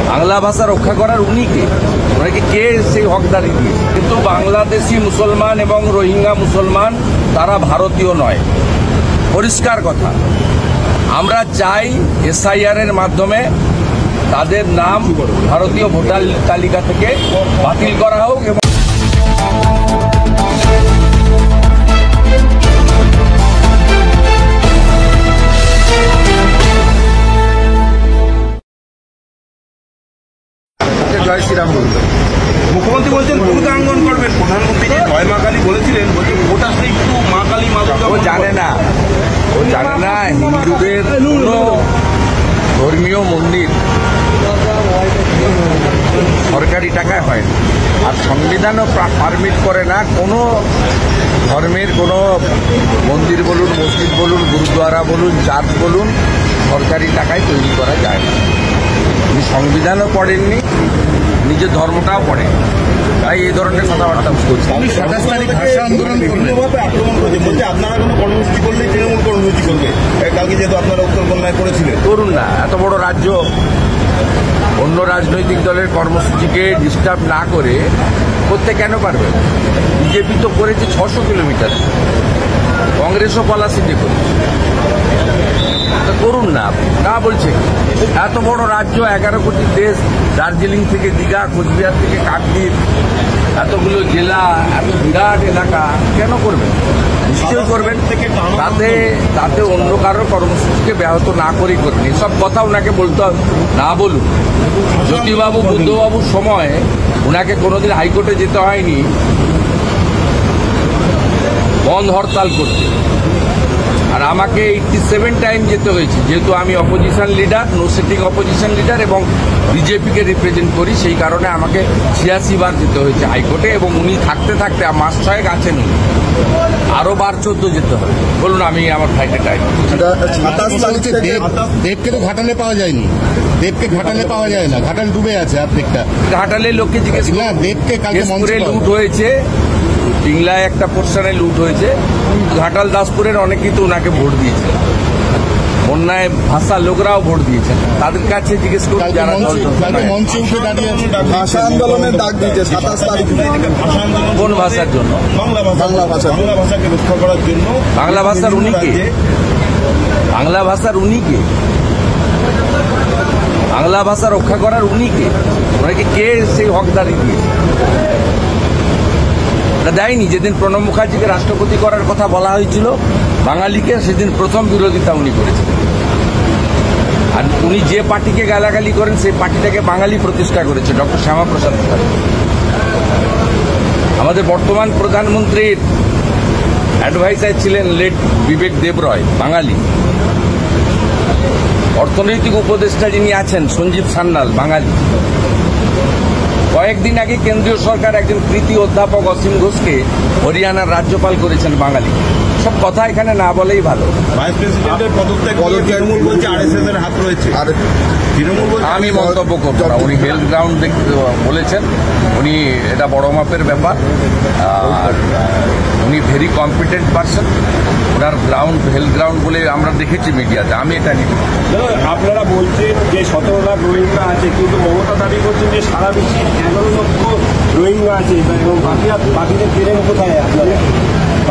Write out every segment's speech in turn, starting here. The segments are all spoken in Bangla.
বাংলা ভাষা রক্ষা করার উনি কে? ওনাকে কে সেই হকদারি দিয়েছে? কিন্তু বাংলাদেশি মুসলমান এবং রোহিঙ্গা মুসলমান তারা ভারতীয় নয়, পরিষ্কার কথা। আমরা চাই এসআইআর এর মাধ্যমে তাদের নাম ভারতীয় ভোটার তালিকা থেকে বাতিল করা হোক। এবং জয় শ্রীরাম বলবেন। মুখ্যমন্ত্রী বলছেন ভূতাঙ্গন করবেন। প্রধানমন্ত্রী যে জয় মা কালী বলেছিলেন, বলছে ভোটার একটু মা কালী মা দুর্গা। ও জানে না হিন্দুদের কোনো ধর্মীয় মন্দির সরকারি টাকায় হয় না, আর সংবিধানও পারমিট করে না কোনো ধর্মের কোনো মন্দির বলুন, মসজিদ বলুন, গুরুদ্বারা বলুন, চার্চ বলুন, সরকারি টাকায় তৈরি করা যায় না। উনি সংবিধানও পড়েননি, নিজের ধর্মটাও পড়েন, তাই এই ধরনের কথাবার্তা বলছেন। 27 তারিখ ভাষা আন্দোলন বিভিন্নভাবে আক্রমণ করেছে, বলছে আপনারা কোনো কর্মসূচি করলেই তৃণমূল কর্মসূচি করবে। কালকে যেহেতু আপনারা উত্তরকন্যায় করেছিলেন, করুন না। এত বড় রাজ্য অন্য রাজনৈতিক দলের কর্মসূচিকে ডিস্টার্ব না করে করতে কেন পারবে? বিজেপি তো করেছে 600 কিলোমিটার, কংগ্রেসও পলাশিতে করেছে, করুন না। না বলছে এত বড় রাজ্য, 11 কোটি দেশ, দার্জিলিং থেকে দীঘা, কোচবিহার থেকে কাকদ্বীপ, এতগুলো জেলা, এত বিরাট এলাকা, কেন করবেন? নিশ্চয়ই করবেন। তাতে অন্য কারোর কর্মসূচিকে ব্যাহত না করেই করবেন। এসব কথা ওনাকে বলতে না বলুন। জ্যোতিবাবু, বুদ্ধবাবুর সময় ওনাকে কোনোদিন হাইকোর্টে যেতে হয়নি বন্ধ হরতাল করতে, আর আমাকে 87 টাইম যেতে হয়েছে, যেহেতু আমি opposition leader, no sitting opposition leader, এবং বিজেপিকে রিপ্রেজেন্ট করি। সেই কারণে আমাকে 86 বার যেতে হয়েছে হাইকোর্টে, এবং উনি থাকতে থাকতে মাস 6 আছেন, আরো বার 14 যেতে হবে। বলুন, আমি আমার ফ্লাইটে টাইম। দেবকে তো ঘাটালে পাওয়া যায়নি, দেবকে ঘাটালে পাওয়া যায় না, ঘাটাল ডুবে আছে। অর্ধেকটা ঘাটালে লোককে জিজ্ঞেস না, দেবকে কালকে লুট হয়েছে, টিংলায় একটা পোর্শনে লুট হয়েছে। ঘাটাল দাসপুরের অনেকেই তো ওনাকে ভোট দিয়েছে, অন্যায় ভাষা লোকরাও ভোট দিয়েছেন, তাদের কাছে জিজ্ঞেস করুন যারা মঞ্চে উঠে দাঁড়িয়ে ভাষা আন্দোলনের ডাক দিয়েছে 27 তারিখ। ভাষা আন্দোলন কোন ভাষার জন্য? বাংলা ভাষাকে রক্ষা করার জন্য। বাংলা ভাষার উনি কে? বাংলা ভাষার উনি কে? বাংলা ভাষা রক্ষা করার উনি কে? ওনাকে কে সেই হকদারি দিয়েছে? দেয়নি। যেদিন প্রণব মুখার্জিকে রাষ্ট্রপতি করার কথা বলা হয়েছিল বাঙালিকে, সেদিন প্রথম বিরোধিতা উনি করেছিলেন। আর উনি যে পার্টিকে গালাগালি করেন সেই পার্টিটাকে বাঙালি প্রতিষ্ঠা করেছে, ডক্টর শ্যামাপ্রসাদ মুখার্জি। আমাদের বর্তমান প্রধানমন্ত্রীর অ্যাডভাইজার ছিলেন লেট বিবেক দেবরয়, বাঙালি। অর্থনৈতিক উপদেষ্টা যিনি আছেন সঞ্জীব সান্যাল, বাঙালি। কয়েকদিন আগে কেন্দ্রীয় সরকার একজন কৃতি অধ্যাপক অসীম ঘোষকে হরিয়ানার রাজ্যপাল করেছেন বাঙালি। সব কথা এখানে না বলেই ভালো। ভাইস প্রেসিডেন্টের পদত্যাগ তৃণমূল বলছে RSS এর হাত রয়েছে। আমি মন্তব্য করব না। উনি হেলথ গ্রাউন্ড বলেছেন, উনি এটা বড় মাপের ব্যাপার, আর উনি ভেরি কম্পিটেন্ট পারসন। ওনার গ্রাউন্ড হেলথ গ্রাউন্ড বলে আমরা দেখেছি মিডিয়াতে, আমি এটা নিব। আপনারা বলছেন যে 17 লাখ রোহিঙ্গা আছে, কিন্তু মমতা দাবি করছেন যে সারা বিশ্বে 11 লক্ষ রোহিঙ্গা আছে, এবং বাকিদের পেলেন কোথায়? আপনারা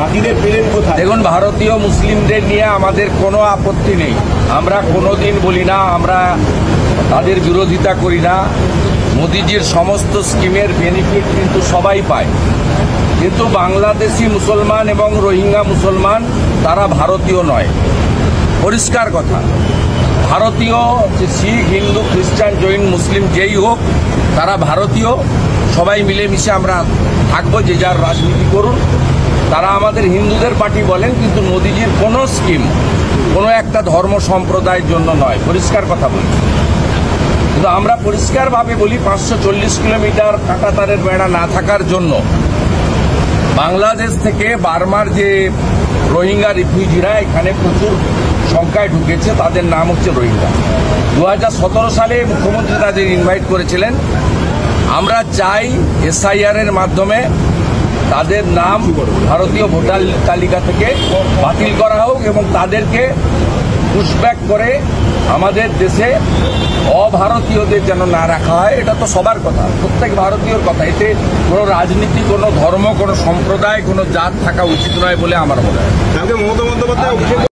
বাকিদের পেলেন কোথায়? দেখুন, ভারতীয় মুসলিমদের নিয়ে আমাদের কোনো আপত্তি নেই। আমরা কোনোদিন বলি না, আমরা তাদের বিরোধিতা করি না। মোদিজির সমস্ত স্কিমের বেনিফিট কিন্তু সবাই পায়, কিন্তু বাংলাদেশি মুসলমান এবং রোহিঙ্গা মুসলমান তারা ভারতীয় নয়, পরিষ্কার কথা। ভারতীয় শিখ, হিন্দু, খ্রিস্টান, জৈন, মুসলিম যেই হোক, তারা ভারতীয়। সবাই মিলেমিশে আমরা থাকবো, যে যার রাজনীতি করুন। তারা আমাদের হিন্দুদের পার্টি বলেন, কিন্তু মোদিজির কোনো স্কিম কোনো একটা ধর্ম সম্প্রদায়ের জন্য নয়, পরিষ্কার কথা বলি। কিন্তু আমরা পরিষ্কারভাবে বলি, 540 কিলোমিটার কাঁটাতারের বেড়া না থাকার জন্য বাংলাদেশ থেকে বার্মার যে রোহিঙ্গা রিফিউজিরা এখানে প্রচুর সংখ্যায় ঢুকেছে, তাদের নাম হচ্ছে রোহিঙ্গা। 2017 সালে মুখ্যমন্ত্রী তাদের ইনভাইট করেছিলেন। আমরা চাই এসআইআর এর মাধ্যমে তাদের নাম ভারতীয় ভোটার তালিকা থেকে বাতিল করা হোক, এবং তাদেরকে পুশব্যাক করে আমাদের দেশে অভারতীয়দের যেন না রাখা হয়, এটা তো সবার কথা, প্রত্যেক ভারতীয়র কথা। এতে কোনো রাজনীতি, কোনো ধর্ম, কোনো সম্প্রদায়, কোনো জাত থাকা উচিত নয় বলে আমার মনে হয়। কালকে মমতা বন্দ্যোপাধ্যায়